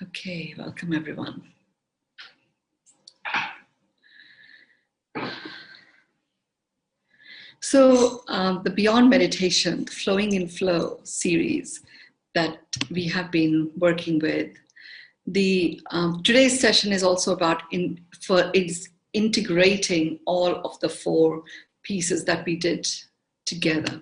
Okay, welcome everyone. So the Beyond Meditation, the Flowing in Flow series that we have been working with, today's session is also about integrating all of the four pieces that we did together.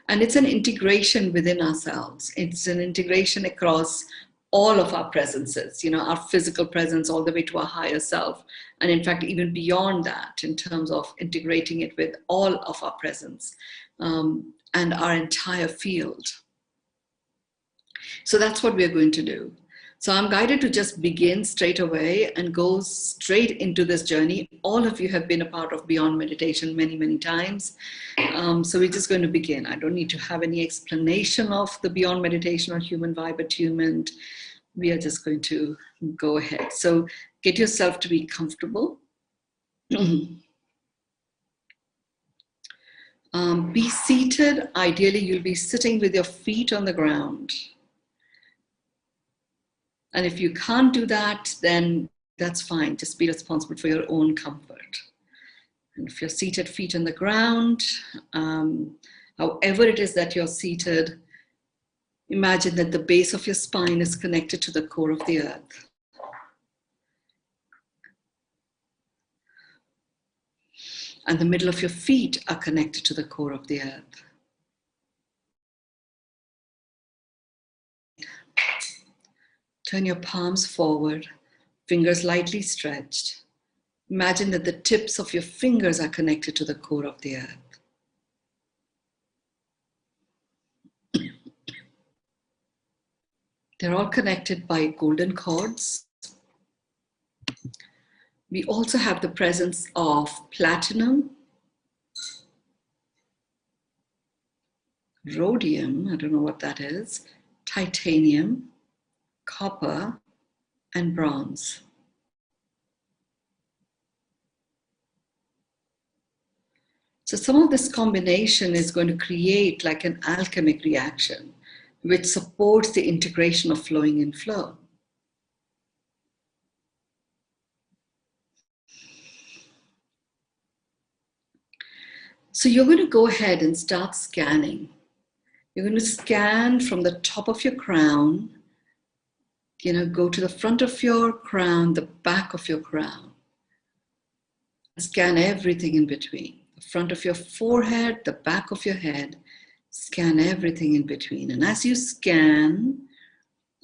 And it's an integration within ourselves. It's an integration across all of our presences, our physical presence all the way to our higher self. And in fact, even beyond that, in terms of integrating it with all of our presence and our entire field. So that's what we're going to do. So I'm guided to just begin straight away and go straight into this journey. All of you have been a part of Beyond Meditation many, many times. So we're just going to begin. I don't need to have any explanation of the Beyond Meditation or Human Vibe Attunement. We are just going to go ahead. So get yourself to be comfortable. Be seated. Ideally, you'll be sitting with your feet on the ground. And if you can't do that, then that's fine. Just be responsible for your own comfort. And if you're seated, feet on the ground, however it is that you're seated, imagine that the base of your spine is connected to the core of the earth. And the middle of your feet are connected to the core of the earth. Turn your palms forward, fingers lightly stretched. Imagine that the tips of your fingers are connected to the core of the earth. They're all connected by golden cords. We also have the presence of platinum, rhodium, I don't know what that is, titanium, copper, and bronze. So some of this combination is going to create like an alchemic reaction, which supports the integration of flowing in flow. So you're going to go ahead and start scanning. You're going to scan from the top of your crown, go to the front of your crown, the back of your crown. Scan everything in between. The front of your forehead, the back of your head, scan everything in between. And as you scan,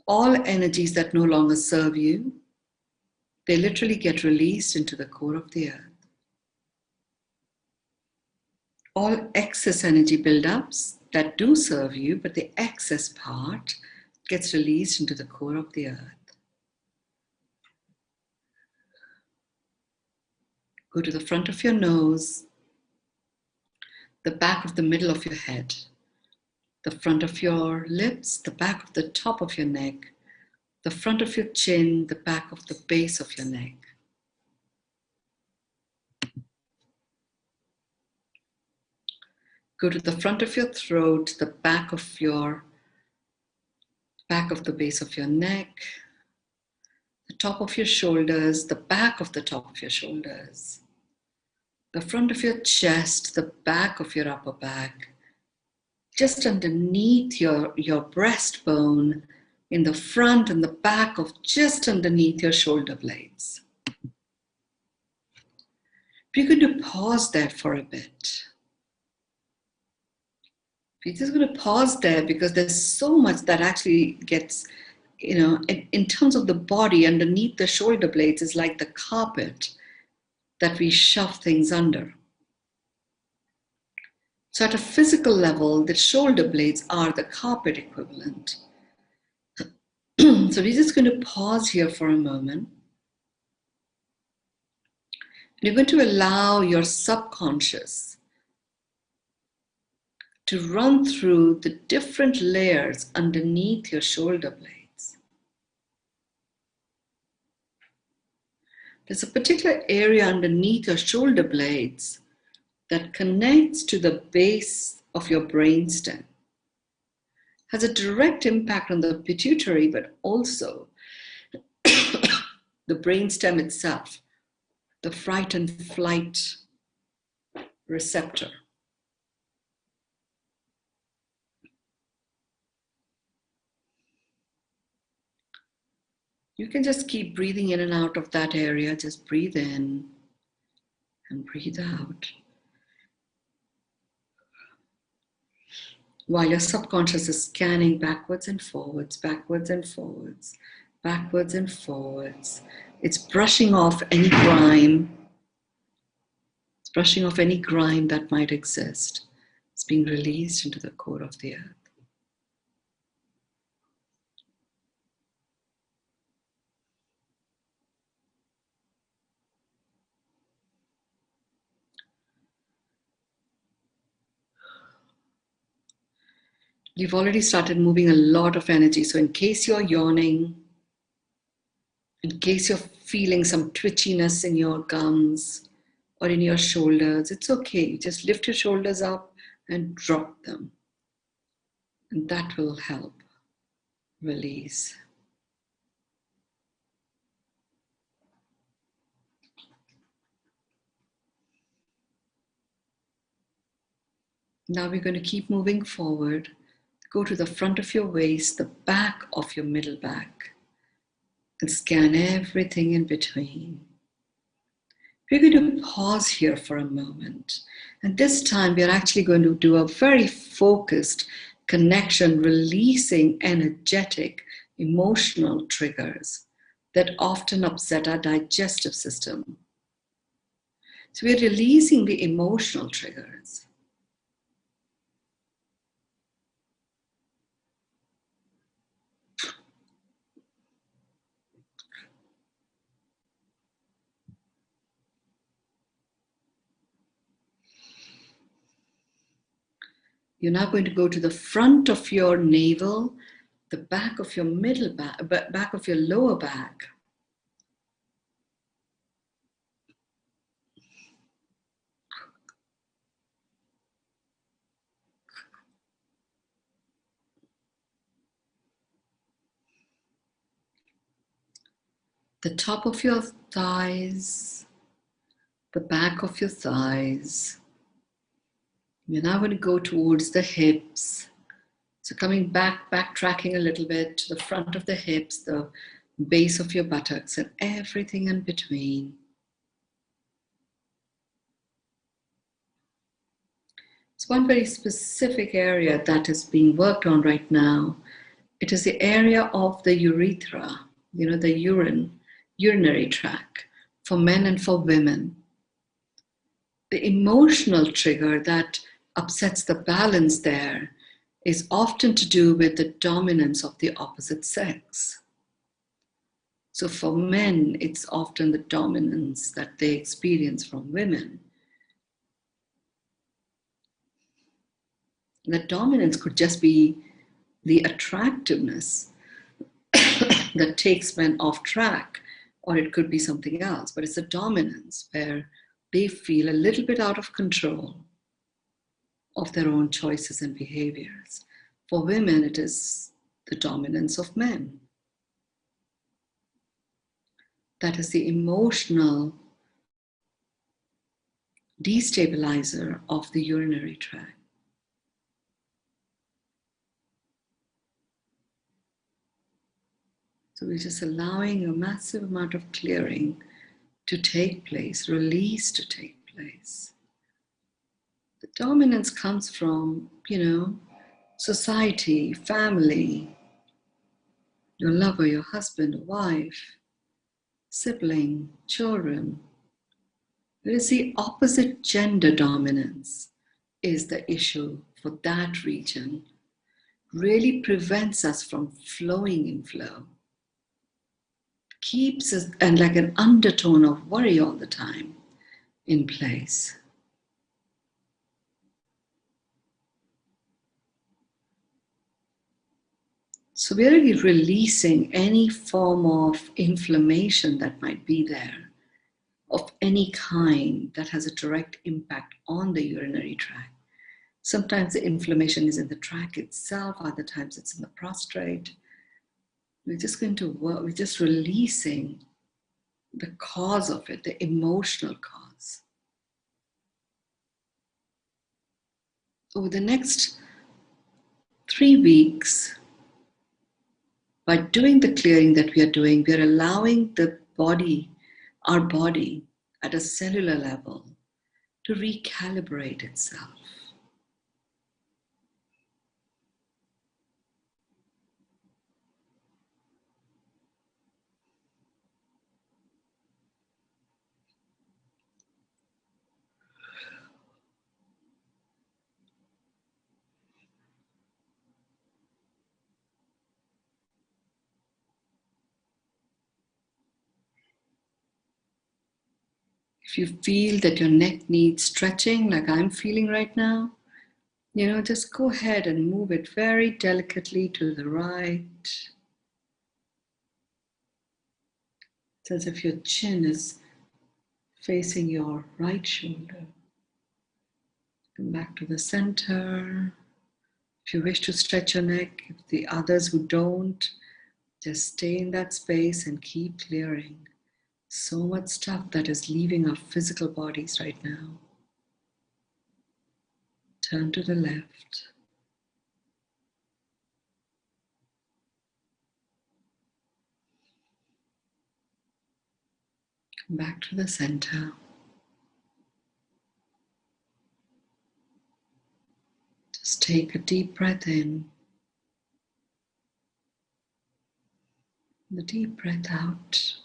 all energies that no longer serve you, they literally get released into the core of the earth. All excess energy buildups that do serve you, but the excess part gets released into the core of the earth. Go to the front of your nose, the back of the middle of your head, the front of your lips, the back of the top of your neck, the front of your chin, the back of the base of your neck. Go to the front of your throat, the back of the base of your neck, the top of your shoulders, the back of the top of your shoulders, the front of your chest, the back of your upper back, just underneath your breastbone, in the front and the back of just underneath your shoulder blades. We're going to pause there for a bit. We're just going to pause there because there's so much that actually gets, in terms of the body, underneath the shoulder blades is like the carpet that we shove things under. So at a physical level, the shoulder blades are the carpet equivalent. So we're just going to pause here for a moment. You're going to allow your subconscious to run through the different layers underneath your shoulder blades. There's a particular area underneath your shoulder blades that connects to the base of your brainstem. Has a direct impact on the pituitary, but also the brainstem itself, the fright and flight receptor. You can just keep breathing in and out of that area. Just breathe in and breathe out. While your subconscious is scanning backwards and forwards, backwards and forwards, backwards and forwards. It's brushing off any grime. It's brushing off any grime that might exist. It's being released into the core of the earth. You've already started moving a lot of energy. So in case you're yawning, in case you're feeling some twitchiness in your gums or in your shoulders, it's okay. Just lift your shoulders up and drop them. And that will help release. Now we're going to keep moving forward. Go to the front of your waist, the back of your middle back, and scan everything in between. We're going to pause here for a moment. And this time we're actually going to do a very focused connection, releasing energetic, emotional triggers that often upset our digestive system. So we're releasing the emotional triggers. You're now going to go to the front of your navel, the back of your middle back, back of your lower back. The top of your thighs, the back of your thighs. You're now going to go towards the hips. So coming back, backtracking a little bit to the front of the hips, the base of your buttocks, and everything in between. It's one very specific area that is being worked on right now. It is the area of the urethra, the urinary tract for men and for women. The emotional trigger that upsets the balance there is often to do with the dominance of the opposite sex. So for men, it's often the dominance that they experience from women. The dominance could just be the attractiveness that takes men off track, or it could be something else, but it's a dominance where they feel a little bit out of control of their own choices and behaviors. For women, it is the dominance of men. That is the emotional destabilizer of the urinary tract. So we're just allowing a massive amount of clearing to take place, release to take place. The dominance comes from, society, family, your lover, your husband, wife, sibling, children. Whereas the opposite gender dominance is the issue for that region, really prevents us from flowing in flow. Keeps us, and like an undertone of worry all the time, in place. So we're really releasing any form of inflammation that might be there, of any kind that has a direct impact on the urinary tract. Sometimes the inflammation is in the tract itself, other times it's in the prostate. We're just going to work, we're just releasing the cause of it, the emotional cause. Over the next 3 weeks, by doing the clearing that we are doing, we are allowing the body, our body, at a cellular level, to recalibrate itself. If you feel that your neck needs stretching, like I'm feeling right now, just go ahead and move it very delicately to the right. It's as if your chin is facing your right shoulder. Come back to the center. If you wish to stretch your neck, if the others who don't, just stay in that space and keep clearing. So much stuff that is leaving our physical bodies right now. Turn to the left. Come back to the center. Just take a deep breath in. The deep breath out.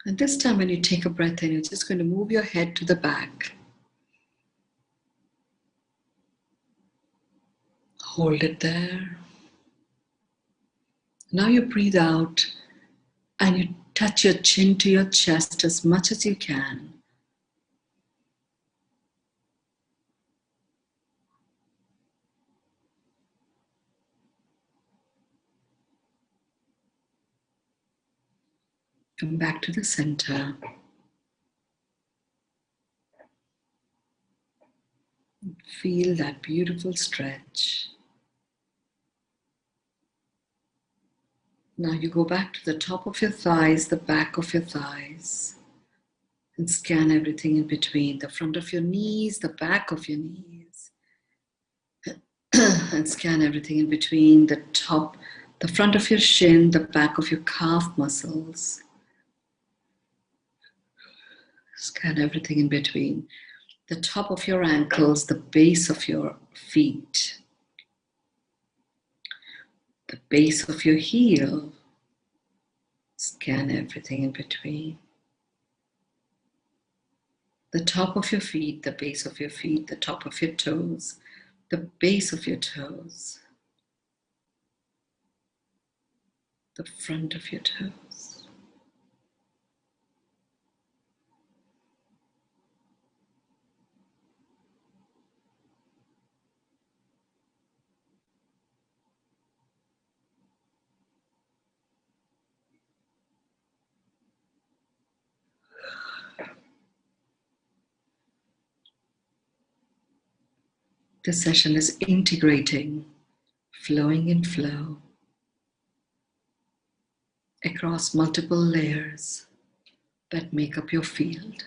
And this time when you take a breath in, you're just going to move your head to the back. Hold it there. Now you breathe out and you touch your chin to your chest as much as you can. Come back to the center. Feel that beautiful stretch. Now you go back to the top of your thighs, the back of your thighs, and scan everything in between, the front of your knees, the back of your knees, and scan everything in between, the top, the front of your shin, the back of your calf muscles. Scan everything in between, the top of your ankles, the base of your feet, the base of your heel. Scan everything in between. The top of your feet, the base of your feet, the top of your toes, the base of your toes, the front of your toes. This session is integrating, flowing in flow across multiple layers that make up your field.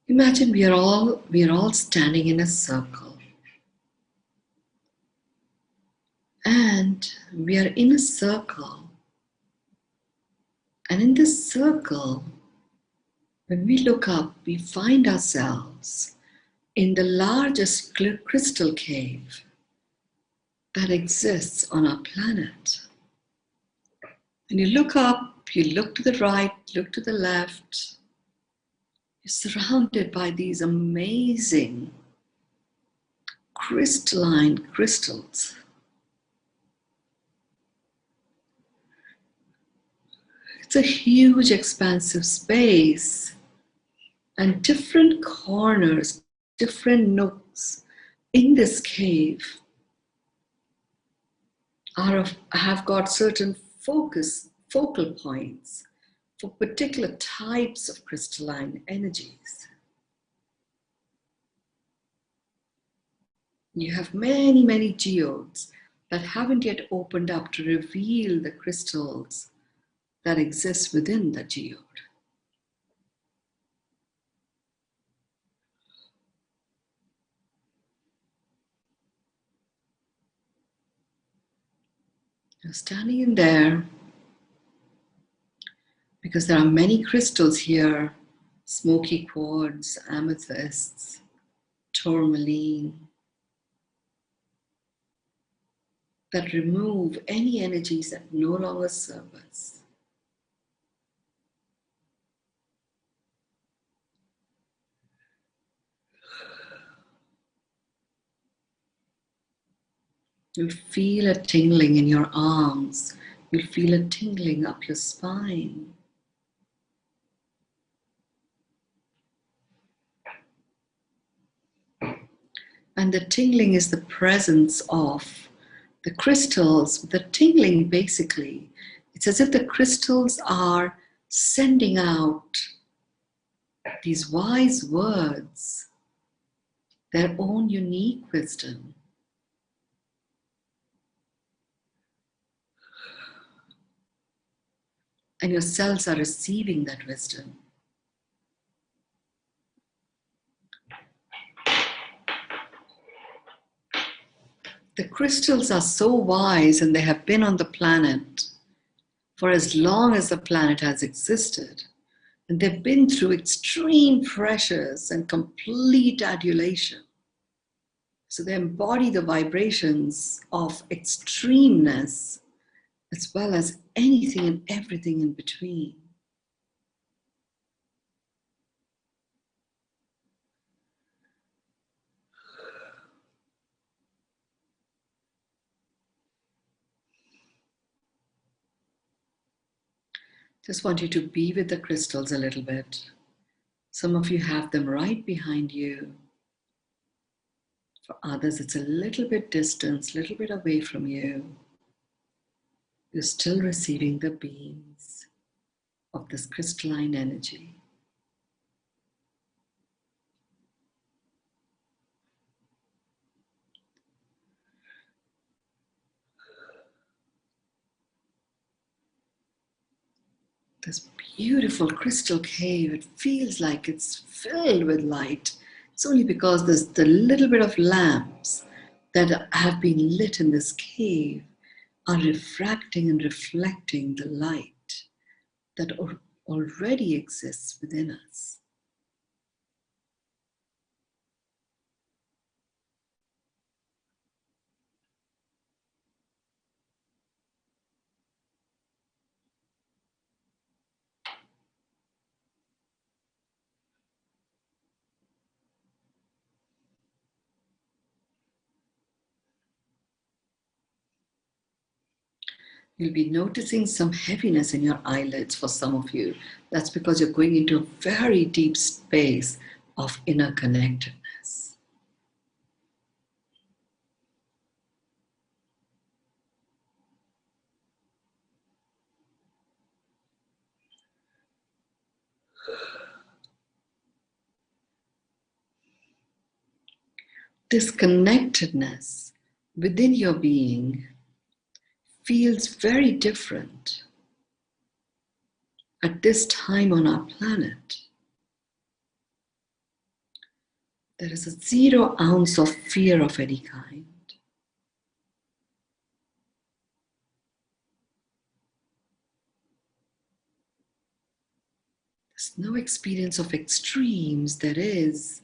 Imagine we are all standing in a circle, and we are in a circle, and in this circle, when we look up, we find ourselves in the largest crystal cave that exists on our planet. When you look up, you look to the right, look to the left, you're surrounded by these amazing crystalline crystals. It's a huge, expansive space, and different corners, different nooks in this cave have got certain focal points for particular types of crystalline energies. You have many, many geodes that haven't yet opened up to reveal the crystals that exist within the geode. You're standing in there because there are many crystals here: smoky quartz, amethysts, tourmaline, that remove any energies that no longer serve us. You'll feel a tingling in your arms. You'll feel a tingling up your spine. And the tingling is the presence of the crystals. The tingling, basically, it's as if the crystals are sending out these wise words, their own unique wisdom. And your cells are receiving that wisdom. The crystals are so wise, and they have been on the planet for as long as the planet has existed. And they've been through extreme pressures and complete adulation. So they embody the vibrations of extremeness as well as anything and everything in between. Just want you to be with the crystals a little bit. Some of you have them right behind you. For others, it's a little bit distant, a little bit away from you. You're still receiving the beams of this crystalline energy. This beautiful crystal cave, it feels like it's filled with light. It's only because there's the little bit of lamps that have been lit in this cave are refracting and reflecting the light that already exists within us. You'll be noticing some heaviness in your eyelids for some of you. That's because you're going into a very deep space of inner connectedness. This connectedness within your being feels very different at this time on our planet. There is a 0 ounce of fear of any kind. There's no experience of extremes. There is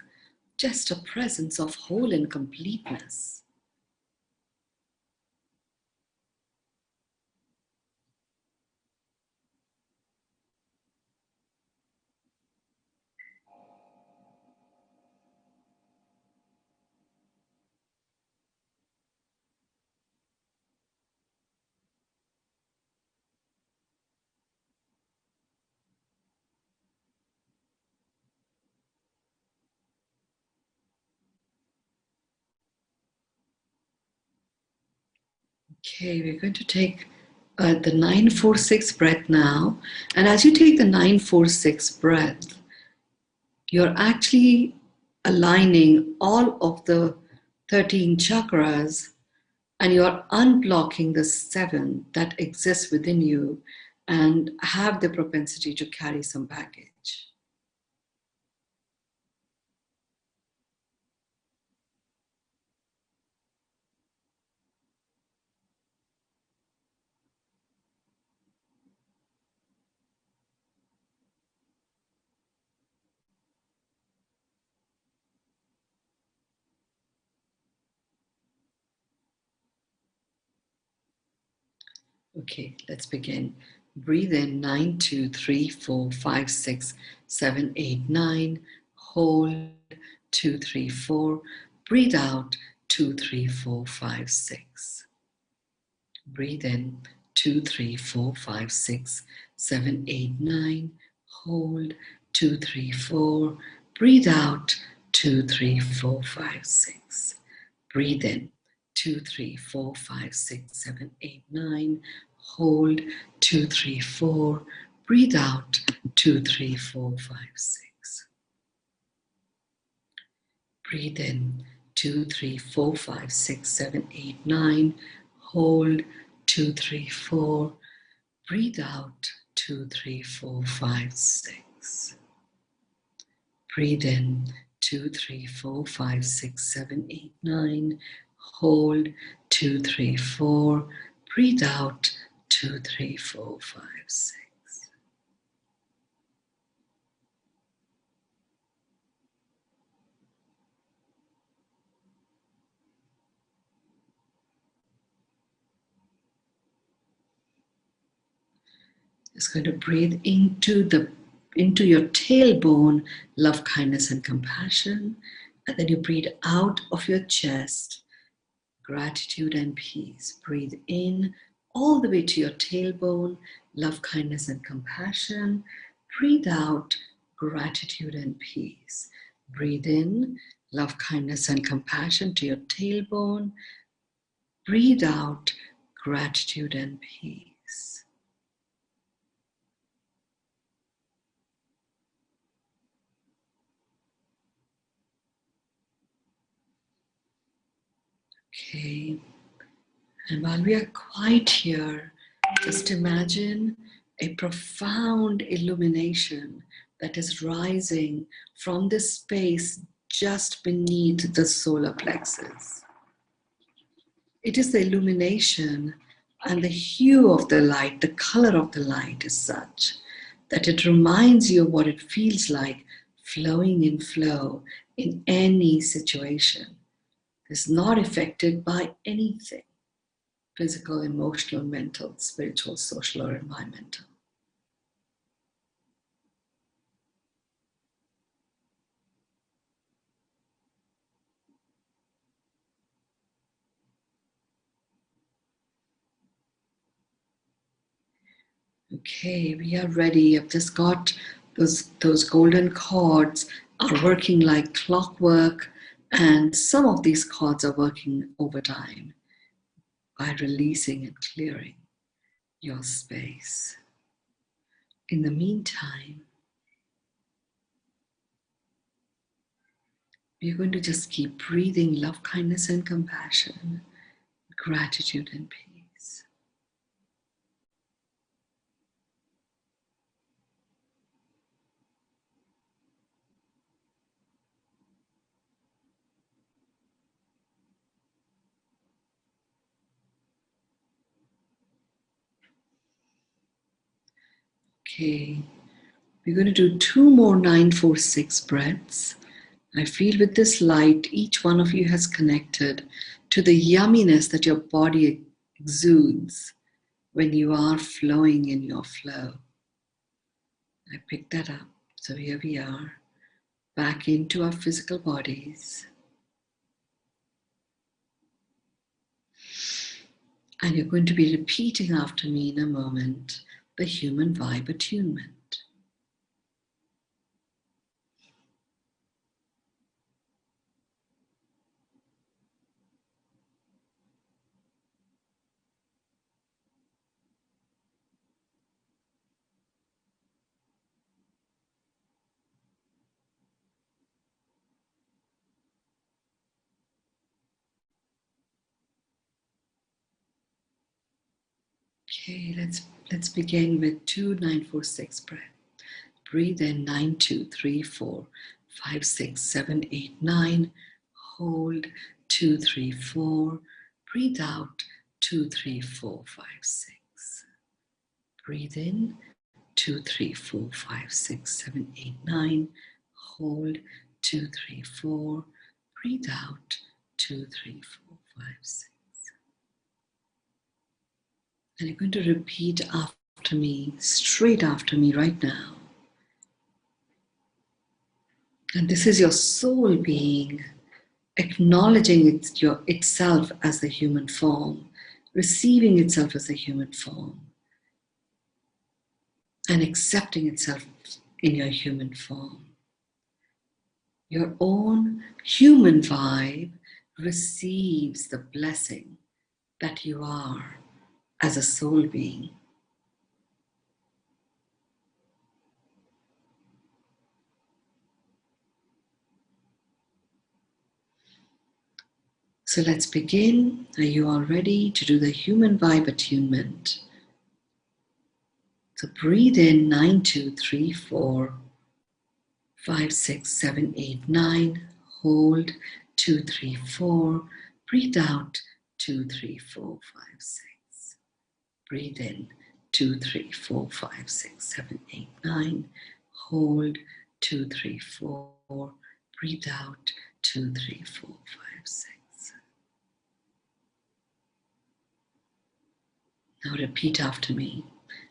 just a presence of whole and completeness. Okay, we're going to take the 9-4-6 breath now. And as you take the 9-4-6 breath, you're actually aligning all of the 13 chakras, and you're unblocking the 7 that exists within you and have the propensity to carry some baggage. Okay, let's begin. Breathe in 9, 2, 3, 4, 5, 6, 7, 8, 9. Hold 2, 3, 4. Breathe out 2, 3, 4, 5, 6. Breathe in 2, 3, 4, 5, 6, 7, 8, 9. Hold 2, 3, 4. Breathe out 2, 3, 4, 5, 6. Breathe in 2, 3, 4, 5, 6, 7, 8, 9. Hold 2, 3, 4. Breathe out 2, 3, 4, 5, 6. Breathe in 2, 3, 4, 5, 6, 7, 8, 9. Hold 2, 3, 4. Breathe out 2, 3, 4, 5, 6. Breathe in 2, 3, 4, 5, 6, 7, 8, 9. Hold 2, 3, 4. Breathe out 2, 3, 4, 5, 6. Just going to breathe into your tailbone, love, kindness, and compassion. And then you breathe out of your chest, gratitude and peace. Breathe in all the way to your tailbone, love, kindness, and compassion. Breathe out, gratitude and peace. Breathe in, love, kindness, and compassion to your tailbone. Breathe out, gratitude and peace. Okay. And while we are quiet here, just imagine a profound illumination that is rising from this space just beneath the solar plexus. It is the illumination and the hue of the light, the color of the light is such that it reminds you of what it feels like flowing in flow in any situation. It's not affected by anything. Physical, emotional, mental, spiritual, social, or environmental. Okay, we are ready. I've just got those golden cords are working like clockwork, and some of these cords are working overtime by releasing and clearing your space. In the meantime, we're going to just keep breathing love, kindness, and compassion, gratitude, and peace. Okay, we're going to do 2 more 9-4-6 breaths. I feel with this light, each one of you has connected to the yumminess that your body exudes when you are flowing in your flow. I picked that up. So here we are, back into our physical bodies. And you're going to be repeating after me in a moment the human vibe attunement. Okay, let's begin with 2, 9, 4, 6 breath. Breathe in 9, 2, 3, 4, 5, 6, 7, 8, 9. Hold 2, 3, 4. Breathe out 2, 3, 4, 5, 6. Breathe in 2, 3, 4, 5, 6, 7, 8, 9. Hold 2, 3, 4. Breathe out 2, 3, 4, 5, 6. And you're going to repeat after me, straight after me right now. And this is your soul being acknowledging itself as the human form, receiving itself as a human form, and accepting itself in your human form. Your own human vibe receives the blessing that you are as a soul being. So let's begin. Are you all ready to do the human vibe attunement? So breathe in 9, 2, 3, 4, 5, 6, 7, 8, 9. Hold 2, 3, 4. Breathe out 2, 3, 4, 5, 6. Breathe in 2, 3, 4, 5, 6, 7, 8, 9. Hold 2, 3, 4. Breathe out 2, 3, 4, 5, 6. Now repeat after me.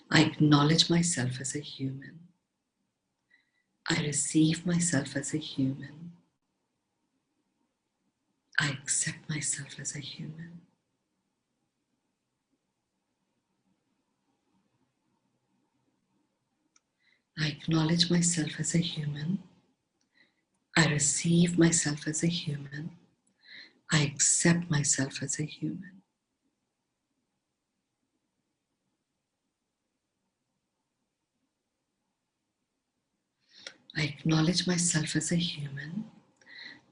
I acknowledge myself as a human. I receive myself as a human. I accept myself as a human. I acknowledge myself as a human. I receive myself as a human. I accept myself as a human. I acknowledge myself as a human.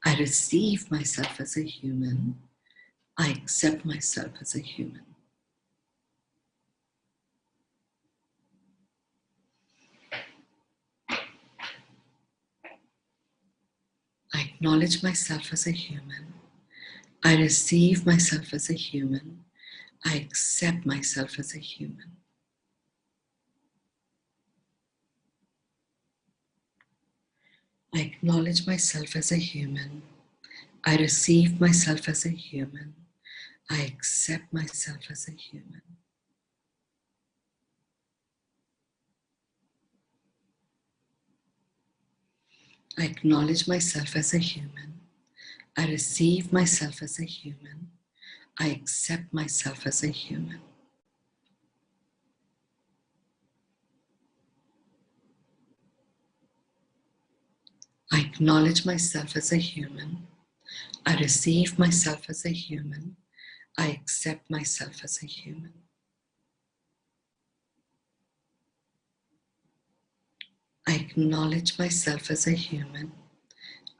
I receive myself as a human. I accept myself as a human. I acknowledge myself as a human. I receive myself as a human. I accept myself as a human. I acknowledge myself as a human. I receive myself as a human. I accept myself as a human. I acknowledge myself as a human. I receive myself as a human. I accept myself as a human. I acknowledge myself as a human. I receive myself as a human. I accept myself as a human. I acknowledge myself as a human.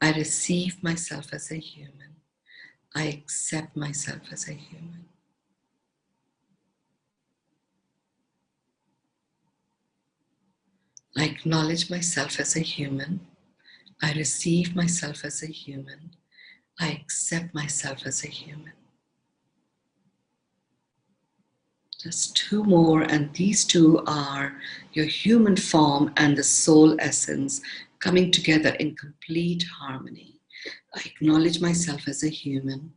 I receive myself as a human. I accept myself as a human. I acknowledge myself as a human. I receive myself as a human. I accept myself as a human. Just two more, and these two are your human form and the soul essence coming together in complete harmony. I acknowledge myself as a human.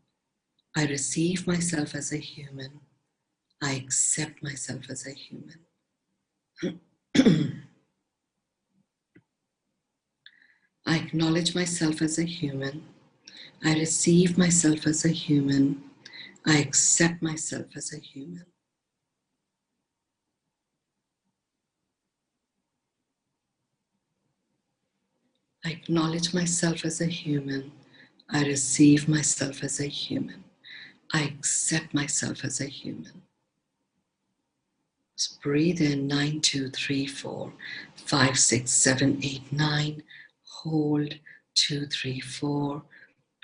I receive myself as a human. I accept myself as a human. I acknowledge myself as a human. I receive myself as a human. I accept myself as a human. I acknowledge myself as a human. I receive myself as a human. I accept myself as a human. Just breathe in 9, 2, 3, 4, 5, 6, 7, 8, 9. Hold 2, 3, 4.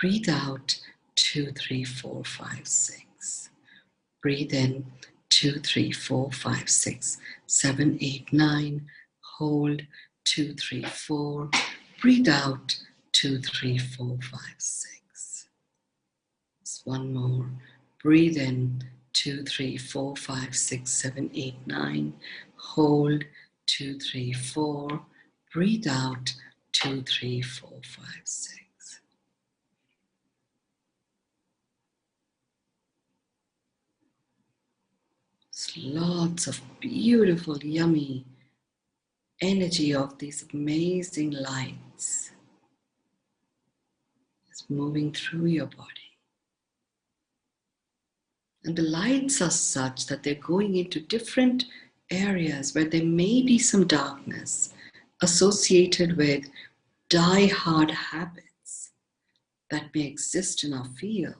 Breathe out 2, 3, 4, 5, 6. Breathe in 2, 3, 4, 5, 6, 7, 8, 9. Hold. 2, 3, 4. Breathe out. 2, 3, 4, 5, 6. Just one more. Breathe in. 2, 3, 4, 5, 6, 7, 8, 9. Hold. 2, 3, 4. Breathe out. 2, 3, 4, 5, 6. Lots of beautiful, yummy energy of these amazing lights is moving through your body. And the lights are such that they're going into different areas where there may be some darkness associated with die-hard habits that may exist in our field.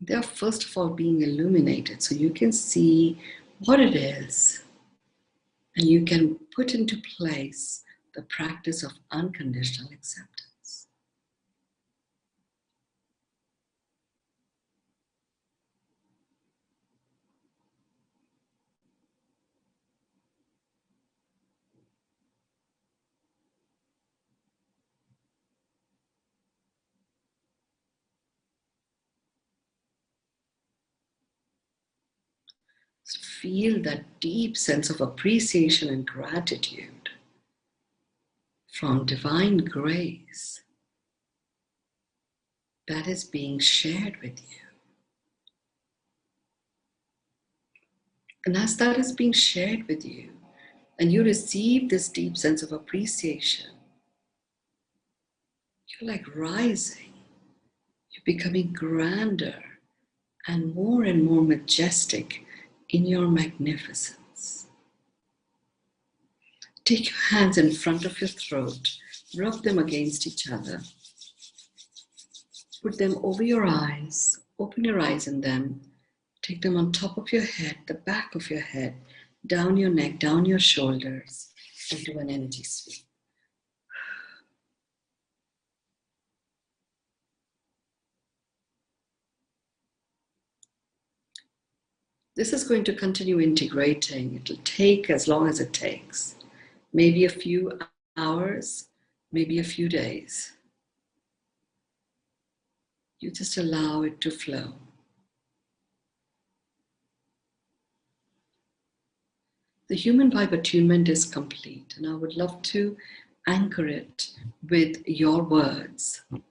They are first of all being illuminated so you can see what it is and you can put into place the practice of unconditional acceptance. Feel that deep sense of appreciation and gratitude from divine grace that is being shared with you. And as that is being shared with you, and you receive this deep sense of appreciation, you're like rising, you're becoming grander and more majestic in your magnificence. Take your hands in front of your throat, rub them against each other. Put them over your eyes, open your eyes in them. Take them on top of your head, the back of your head, down your neck, down your shoulders, and do an energy sweep. This is going to continue integrating. It'll take as long as it takes. Maybe a few hours, maybe a few days. You just allow it to flow. The human vibe attunement is complete, and I would love to anchor it with your words. And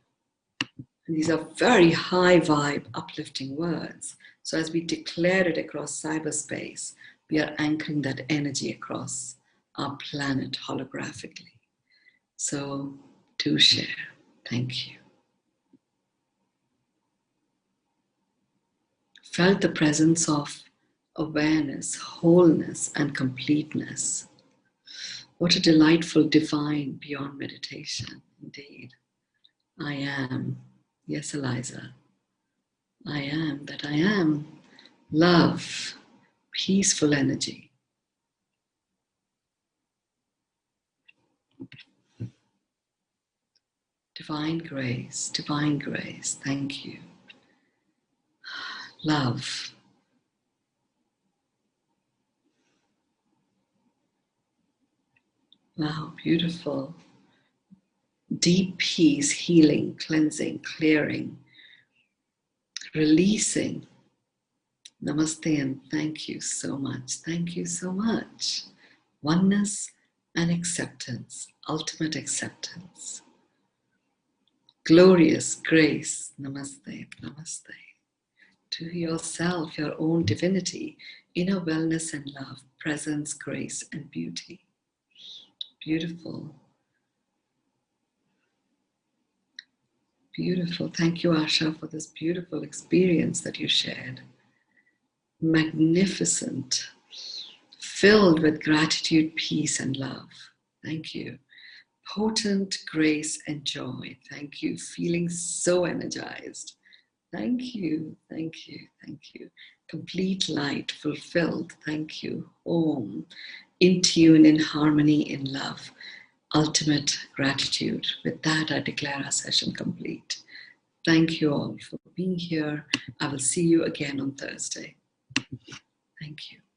these are very high vibe, uplifting words. So as we declare it across cyberspace, we are anchoring that energy across our planet holographically. So do share. Thank you. Felt the presence of awareness, wholeness, and completeness. What a delightful, divine, beyond meditation, indeed. I am. Yes, Eliza. I am that I am. Love, peaceful energy. Divine grace, thank you. Love. Wow, beautiful. Deep peace, healing, cleansing, clearing, releasing. Namaste and thank you so much. Thank you so much. Oneness and acceptance, ultimate acceptance. Glorious grace. Namaste, namaste. To yourself, your own divinity, inner wellness and love, presence, grace, and beauty. Beautiful. Beautiful. Thank you, Asha, for this beautiful experience that you shared. Magnificent. Filled with gratitude, peace, and love. Thank you. Potent grace and joy. Thank you. Feeling so energized. Thank you. Thank you. Thank you. Complete light, fulfilled. Thank you. Om. In tune, in harmony, in love. Ultimate gratitude. With that, I declare our session complete. Thank you all for being here. I will see you again on Thursday. Thank you.